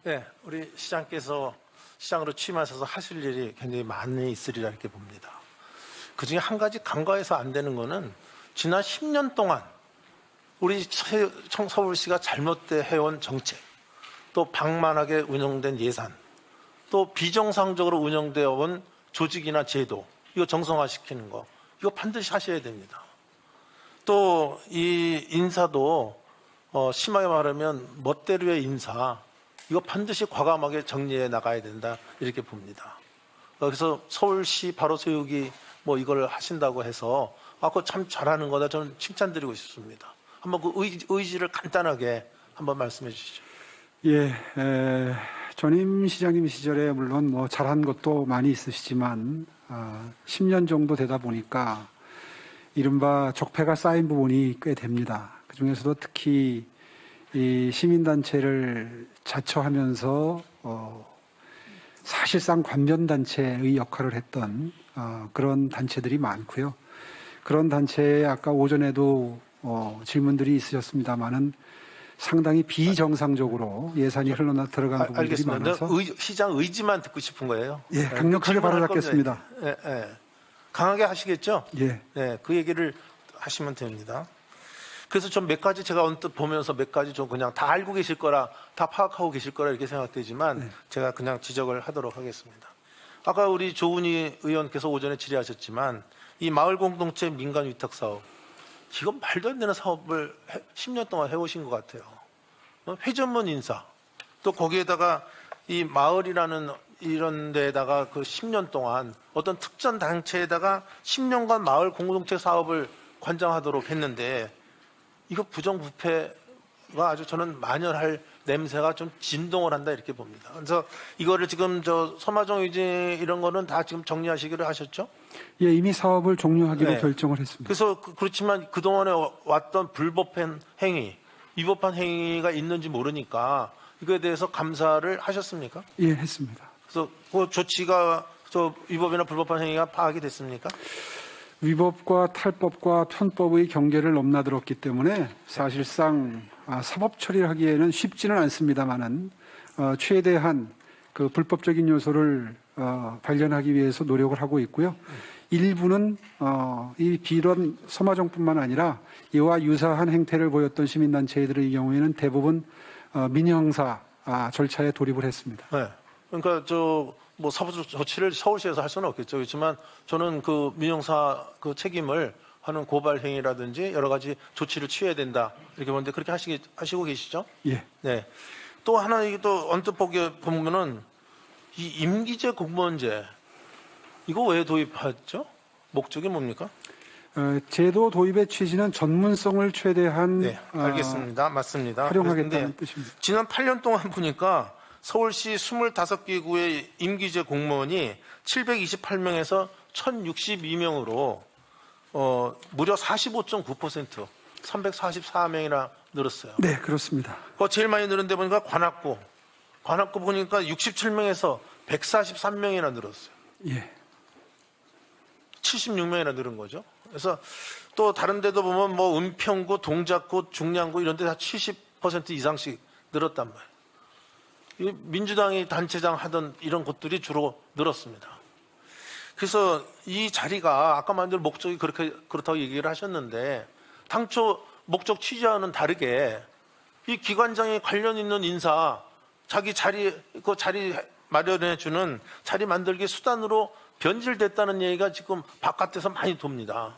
네, 우리 시장께서 시장으로 취임하셔서 하실 일이 굉장히 많이 있으리라 이렇게 봅니다. 그중에 한 가지 간과해서 안 되는 거는 지난 10년 동안 우리 서울시가 잘못돼 해온 정책, 또 방만하게 운영된 예산, 또 비정상적으로 운영되어 온 조직이나 제도, 이거 정상화시키는 거, 이거 반드시 하셔야 됩니다. 또 이 인사도 심하게 말하면 멋대로의 인사, 이거 반드시 과감하게 정리해 나가야 된다 이렇게 봅니다. 그래서 서울시 바로 세우기 뭐 이걸 하신다고 해서 그거 참 잘하는 거다 저는 칭찬드리고 싶습니다. 한번 그 의지를 간단하게 한번 말씀해 주시죠. 예, 전임 시장님 시절에 물론 뭐 잘한 것도 많이 있으시지만 10년 정도 되다 보니까 이른바 적폐가 쌓인 부분이 꽤 됩니다. 그 중에서도 특히 이 시민단체를 자처하면서 사실상 관변단체의 역할을 했던 그런 단체들이 많고요. 그런 단체에 아까 오전에도 질문들이 있으셨습니다마는 상당히 비정상적으로 예산이 흘러나 들어간 부분들이 알겠습니다. 많아서 시장 의지만 듣고 싶은 거예요. 예, 강력하게 바로잡겠습니다. 예, 예. 강하게 하시겠죠? 예. 네, 그 얘기를 하시면 됩니다. 그래서 좀 몇 가지 제가 언뜻 보면서 몇 가지 좀 그냥 다 알고 계실 거라, 다 파악하고 계실 거라 이렇게 생각되지만 네. 제가 그냥 지적을 하도록 하겠습니다. 아까 우리 조은희 의원께서 오전에 질의하셨지만 이 마을 공동체 민간 위탁 사업, 이건 말도 안 되는 사업을 10년 동안 해오신 것 같아요. 회전문 인사, 또 거기에다가 이 마을이라는 이런 데다가 그 10년 동안 어떤 특정 단체에다가 10년간 마을 공동체 사업을 관장하도록 했는데 이거 부정부패가 아주 저는 만연할 냄새가 좀 진동을 한다 이렇게 봅니다. 그래서 이거를 지금 서마정 의지 이런 거는 다 지금 정리하시기로 하셨죠? 예, 이미 사업을 종료하기로 네. 결정을 했습니다. 그래서 그렇지만 그동안에 왔던 불법한 행위, 위법한 행위가 있는지 모르니까 이거에 대해서 감사를 하셨습니까? 예, 했습니다. 그래서 그 조치가 위법이나 불법한 행위가 파악이 됐습니까? 위법과 탈법과 편법의 경계를 넘나들었기 때문에 사실상 사법 처리를 하기에는 쉽지는 않습니다만은 최대한 그 불법적인 요소를 발견하기 위해서 노력을 하고 있고요. 일부는 이 비론 서마정뿐만 아니라 이와 유사한 행태를 보였던 시민단체들의 경우에는 대부분 민형사 절차에 돌입을 했습니다. 네. 그러니까 뭐 사법 조치를 서울시에서 할 수는 없겠죠. 그렇지만 저는 그 민형사 그 책임을 하는 고발 행위라든지 여러 가지 조치를 취해야 된다 이렇게 보는데 그렇게 하시고 계시죠? 예. 네. 또 하나 이게 또 언뜻 보면은 이 임기제 공무원제 이거 왜 도입했죠? 목적이 뭡니까? 제도 도입의 취지는 전문성을 최대한 네, 알겠습니다. 맞습니다. 활용하겠다는 뜻입니다. 지난 8년 동안 보니까 서울시 25개 구의 임기제 공무원이 728명에서 1062명으로 무려 45.9%, 344명이나 늘었어요. 네, 그렇습니다. 제일 많이 늘은 데 보니까 관악구 보니까 67명에서 143명이나 늘었어요. 예. 76명이나 늘은 거죠. 그래서 또 다른 데도 보면 뭐 은평구, 동작구, 중량구 이런 데 다 70% 이상씩 늘었단 말이에요. 민주당이 단체장 하던 이런 곳들이 주로 늘었습니다. 그래서 이 자리가 아까 말한 목적이 그렇다고 얘기를 하셨는데 당초 목적 취지와는 다르게 이 기관장에 관련 있는 인사 자기 자리 마련해 주는 자리 만들기 수단으로 변질됐다는 얘기가 지금 바깥에서 많이 돕니다.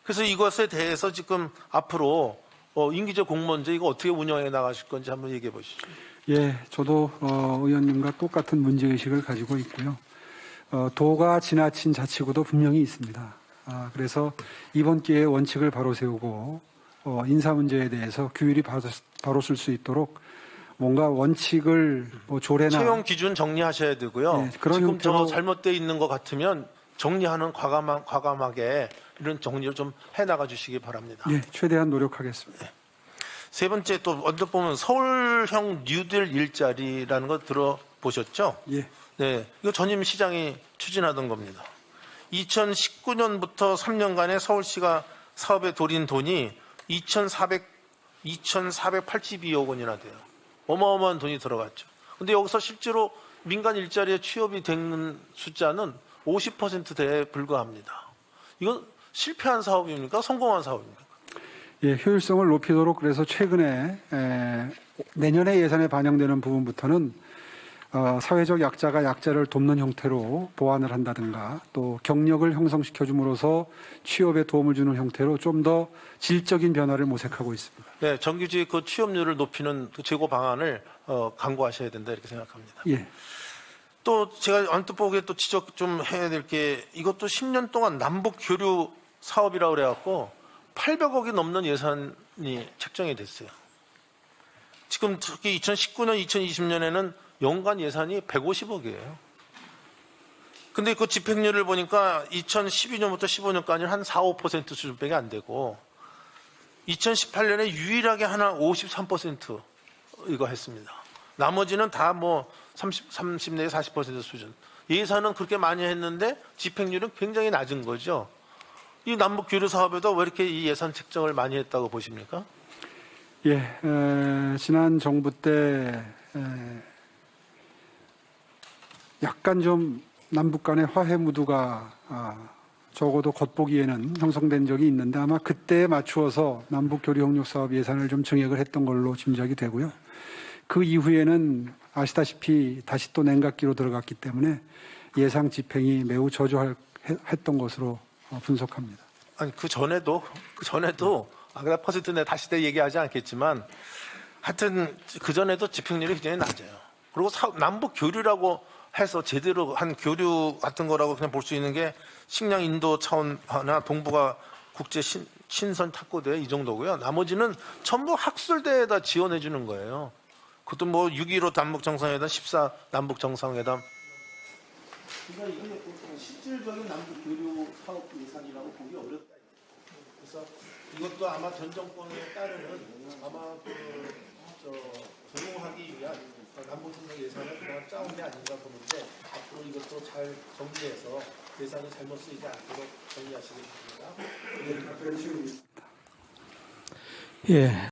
그래서 이것에 대해서 지금 앞으로 임기제 공무원제 이거 어떻게 운영해 나가실 건지 한번 얘기해 보시죠. 예, 저도 의원님과 똑같은 문제의식을 가지고 있고요. 도가 지나친 자치구도 분명히 있습니다. 그래서 이번 기회에 원칙을 바로 세우고 인사 문제에 대해서 규율이 바로 쓸 수 있도록 뭔가 원칙을 조례나 채용 기준 정리하셔야 되고요. 네, 그런 지금 형태로 잘못되어 있는 것 같으면 정리하는 과감하게 이런 정리를 좀 해나가 주시기 바랍니다. 예, 최대한 노력하겠습니다. 네. 세 번째 또 언뜻 보면 서울형 뉴딜 일자리라는 거 들어보셨죠? 예. 네, 이거 전임 시장이 추진하던 겁니다. 2019년부터 3년간에 서울시가 사업에 들인 돈이 2,482억 원이나 돼요. 어마어마한 돈이 들어갔죠. 근데 여기서 실제로 민간 일자리에 취업이 된 숫자는 50%대에 불과합니다. 이건 실패한 사업입니까? 성공한 사업입니까? 예, 효율성을 높이도록 그래서 최근에 내년에 예산에 반영되는 부분부터는 사회적 약자가 약자를 돕는 형태로 보완을 한다든가 또 경력을 형성시켜 줌으로써 취업에 도움을 주는 형태로 좀 더 질적인 변화를 모색하고 있습니다. 네, 정규직 그 취업률을 높이는 그 제고 방안을 강구하셔야 된다 이렇게 생각합니다. 예. 또 제가 언뜻 보기에 또 지적 좀 해야 될 게 이것도 10년 동안 남북 교류 사업이라고 그래갖고 800억이 넘는 예산이 책정이 됐어요. 지금 특히 2019년, 2020년에는 연간 예산이 150억이에요. 근데 그 집행률을 보니까 2012년부터 15년까지는 한 4, 5% 수준밖에 안 되고 2018년에 유일하게 하나 53% 이거 했습니다. 나머지는 다 뭐 30 내지 40% 수준. 예산은 그렇게 많이 했는데 집행률은 굉장히 낮은 거죠. 이 남북 교류 사업에도 왜 이렇게 이 예산 책정을 많이 했다고 보십니까? 예, 지난 정부 때 약간 좀 남북 간의 화해 무드가 적어도 겉보기에는 형성된 적이 있는데 아마 그때에 맞추어서 남북 교류 협력 사업 예산을 좀 증액을 했던 걸로 짐작이 되고요. 그 이후에는 아시다시피 다시 또 냉각기로 들어갔기 때문에 예상 집행이 매우 저조했던 것으로 분석합니다. 아니 그 전에도 아까 퍼센트 내 다시 얘기하지 않겠지만 하여튼 그 전에도 집행률이 굉장히 낮아요. 그리고 남북 교류라고 해서 제대로 한 교류 같은 거라고 그냥 볼 수 있는 게 식량 인도 차원하나 동북아 국제 신선 탁구대 이 정도고요. 나머지는 전부 학술대에다 지원해 주는 거예요. 그것도 뭐 6.15 남북 정상회담, 14 남북 정상회담. 그러니까 이게 실질적인 남북 교류 사업 예산이라고 보기 어렵다. 그래서 이것도 아마 전 정권에 따르는 아마 적용하기 위한 남북 협력 예산을 그냥 짜온 게 아닌가 보는데 앞으로 이것도 잘 정리해서 예산이 잘못 쓰이지 않도록 정리하시기 바랍니다. 예,